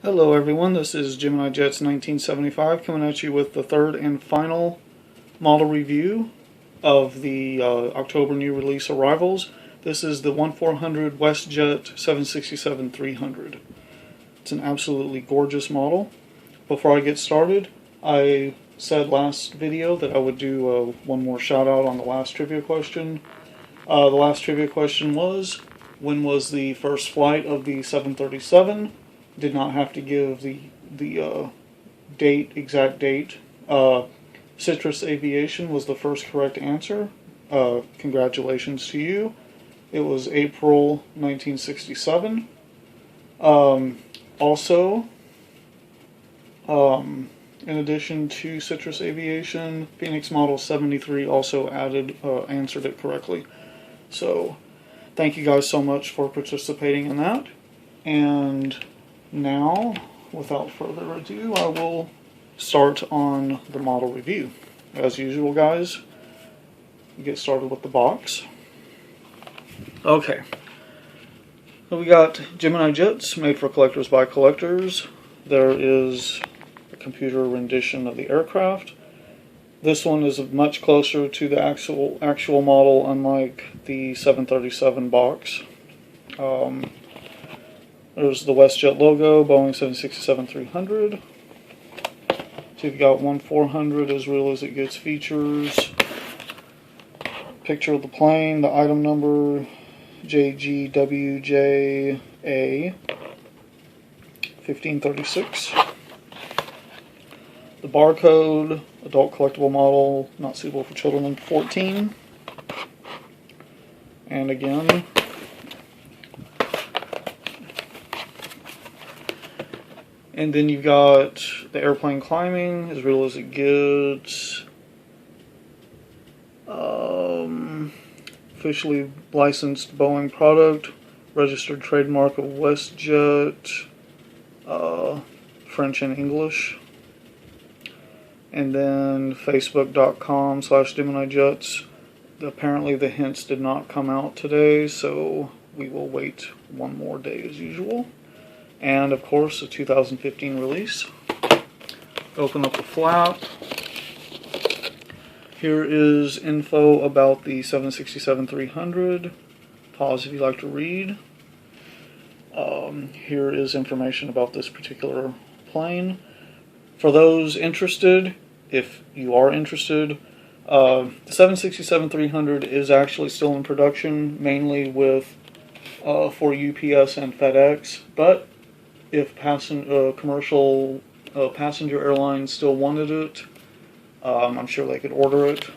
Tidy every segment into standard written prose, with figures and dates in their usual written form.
Hello everyone, this is Gemini Jets 1975 coming at you with the third and final model review of the October new release arrivals. This is the 1400 WestJet 767-300. It's an absolutely gorgeous model. Before I get started, I said last video that I would do one more shout out on the last trivia question. The last trivia question was, when was the first flight of the 737? Did not have to give the exact date. Citrus Aviation was the first correct answer. Congratulations to you. It was April 1967. Also, in addition to Citrus Aviation, Phoenix Model 73 also answered it correctly. So, thank you guys so much for participating in that. And now, without further ado, I will start on the model review. As usual, guys, get started with the box. Okay. So we got Gemini Jets, made for collectors by collectors. There is a computer rendition of the aircraft. This one is much closer to the actual model, unlike the 737 box. There's the WestJet logo, Boeing 767-300. So you've got 1400 as real as it gets features. Picture of the plane, the item number, JGWJA 1536. The barcode, adult collectible model, not suitable for children under 14. And again, and then you've got the airplane climbing, as real as it gets. Officially licensed Boeing product, registered trademark of WestJet, French and English. And then Facebook.com/Gemini Jets. Apparently the hints did not come out today, so we will wait one more day as usual. And of course, a 2015 release. Open up the flap. Here is info about the 767-300. Pause if you'd like to read. Here is information about this particular plane. For those interested, if you are interested, the 767-300 is actually still in production, mainly with for UPS and FedEx, but if commercial passenger airlines still wanted it, I'm sure they could order it.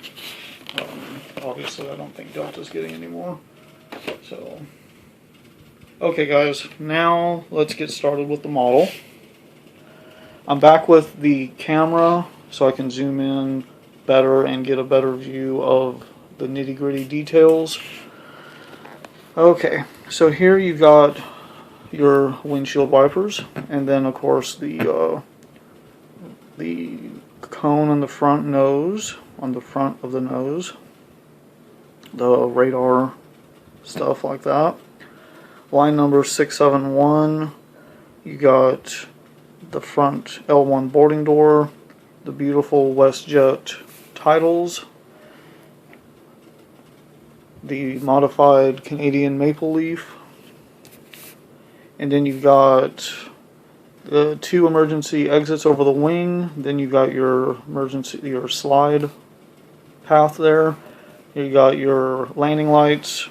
Obviously, I don't think Delta's getting any more. So, okay, guys, now let's get started with the model. I'm back with the camera so I can zoom in better and get a better view of the nitty-gritty details. Okay, so here you've got your windshield wipers, and then of course the cone on the front nose, on the front of the nose, the radar stuff like that. Line number 671, you got the front L1 boarding door, the beautiful WestJet titles, the modified Canadian maple leaf, and then you've got the two emergency exits over the wing. Then you've got your slide path there. You got your landing lights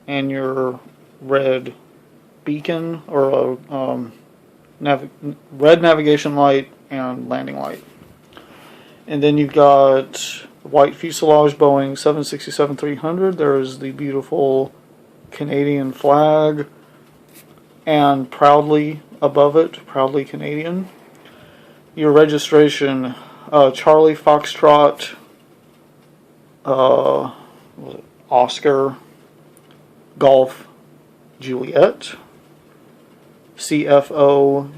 and your red beacon, or a red navigation light and landing light. And then you've got white fuselage Boeing 767-300. There is the beautiful Canadian flag, and proudly above it, proudly Canadian, your registration, Charlie Foxtrot, Oscar, Golf, Juliet, CFO-GJ,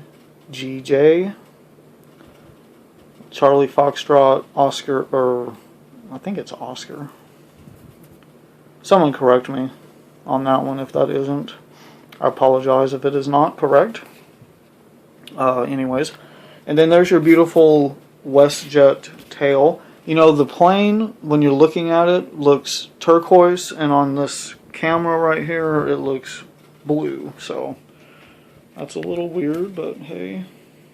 Charlie Foxtrot, Oscar, or I think it's Oscar. Someone correct me on that one if that isn't. I apologize if it is not correct. Anyways, and then there's your beautiful WestJet tail. You know, the plane, when you're looking at it, looks turquoise, and on this camera right here, it looks blue. So that's a little weird, but hey,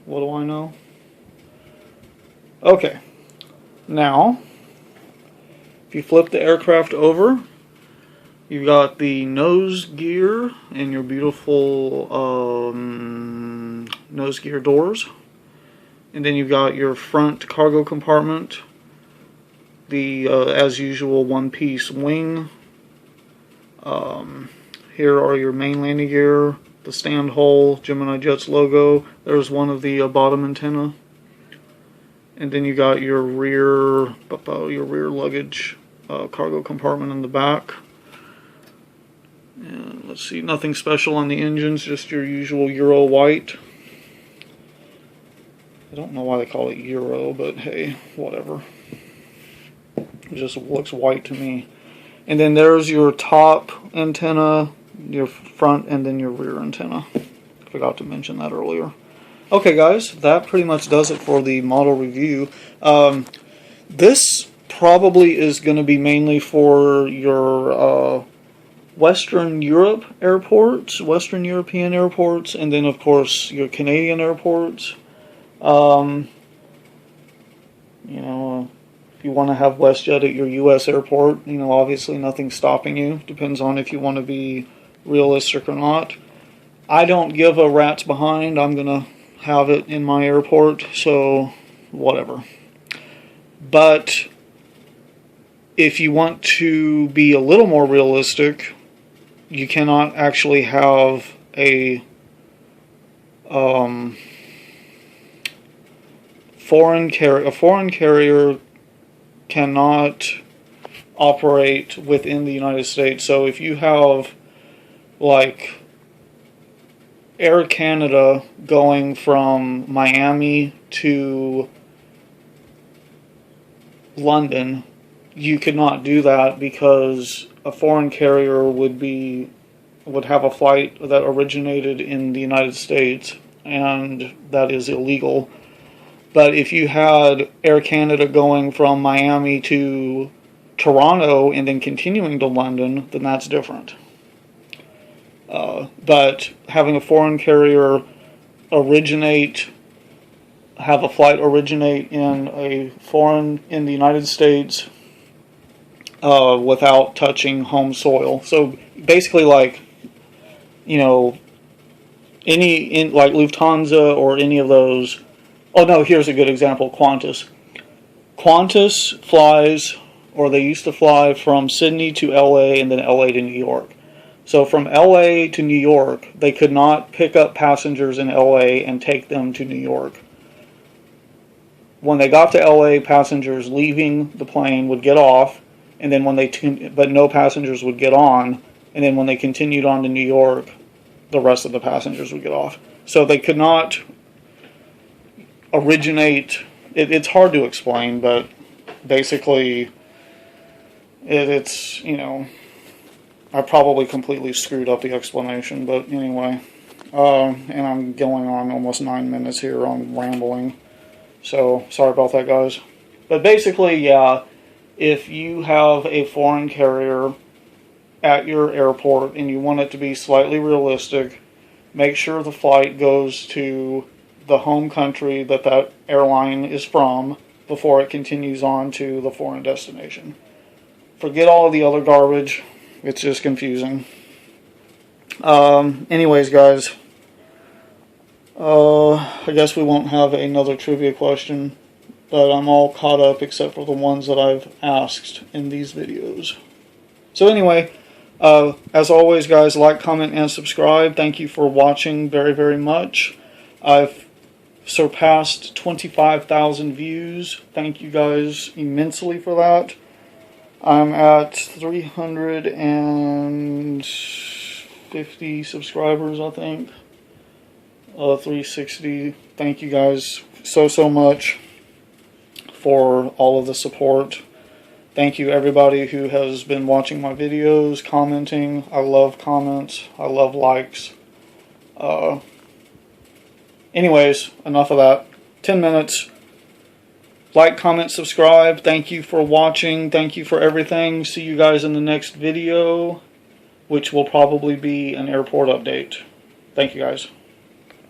what do I know? Okay, now if you flip the aircraft over, you've got the nose gear and your beautiful nose gear doors, and then you've got your front cargo compartment, the as usual one-piece wing. Here are your main landing gear, the stand hole, Gemini Jets logo. There's one of the bottom antenna, and then you got your rear luggage cargo compartment in the back. And let's see, nothing special on the engines, just your usual Euro white. I don't know why they call it Euro, but hey, whatever. It just looks white to me. And then there's your top antenna, your front, and then your rear antenna. Forgot to mention that earlier. Okay, guys, that pretty much does it for the model review. This probably is going to be mainly for your Western Europe airports, Western European airports, and then of course your Canadian airports. You know, if you want to have WestJet at your U.S. airport, you know, obviously nothing's stopping you. Depends on if you want to be realistic or not. I don't give a rat's behind. I'm gonna have it in my airport, so whatever. But if you want to be a little more realistic, you cannot actually have a foreign carrier cannot operate within the United States. So if you have like Air Canada going from Miami to London, you could not do that because a foreign carrier would have a flight that originated in the United States, and that is illegal. But if you had Air Canada going from Miami to Toronto and then continuing to London, then that's different. But having a foreign carrier have a flight originate in the United States without touching home soil. So basically, like, you know, like Lufthansa or any of those. Oh no, here's a good example, Qantas. Qantas flies, or they used to fly from Sydney to LA and then LA to New York. So from LA to New York, they could not pick up passengers in LA and take them to New York. When they got to LA, passengers leaving the plane would get off, and then but no passengers would get on, and then when they continued on to New York, the rest of the passengers would get off. So they could not originate. It's hard to explain, but basically, it's, you know, I probably completely screwed up the explanation, but anyway, and I'm going on almost 9 minutes here on rambling, so sorry about that, guys. But basically, yeah, if you have a foreign carrier at your airport and you want it to be slightly realistic, make sure the flight goes to the home country that airline is from before it continues on to the foreign destination. Forget all of the other garbage. It's just confusing. Anyways, guys, I guess we won't have another trivia question, but I'm all caught up except for the ones that I've asked in these videos. So anyway, as always, guys, like, comment, and subscribe. Thank you for watching very, very much. I've surpassed 25,000 views. Thank you guys immensely for that. I'm at 350 subscribers, I think. 360. Thank you guys so much for all of the support. Thank you everybody who has been watching my videos, commenting. I love comments. I love likes. Anyways, enough of that. 10 minutes. Like, comment, subscribe. Thank you for watching. Thank you for everything. See you guys in the next video, which will probably be an airport update. Thank you guys.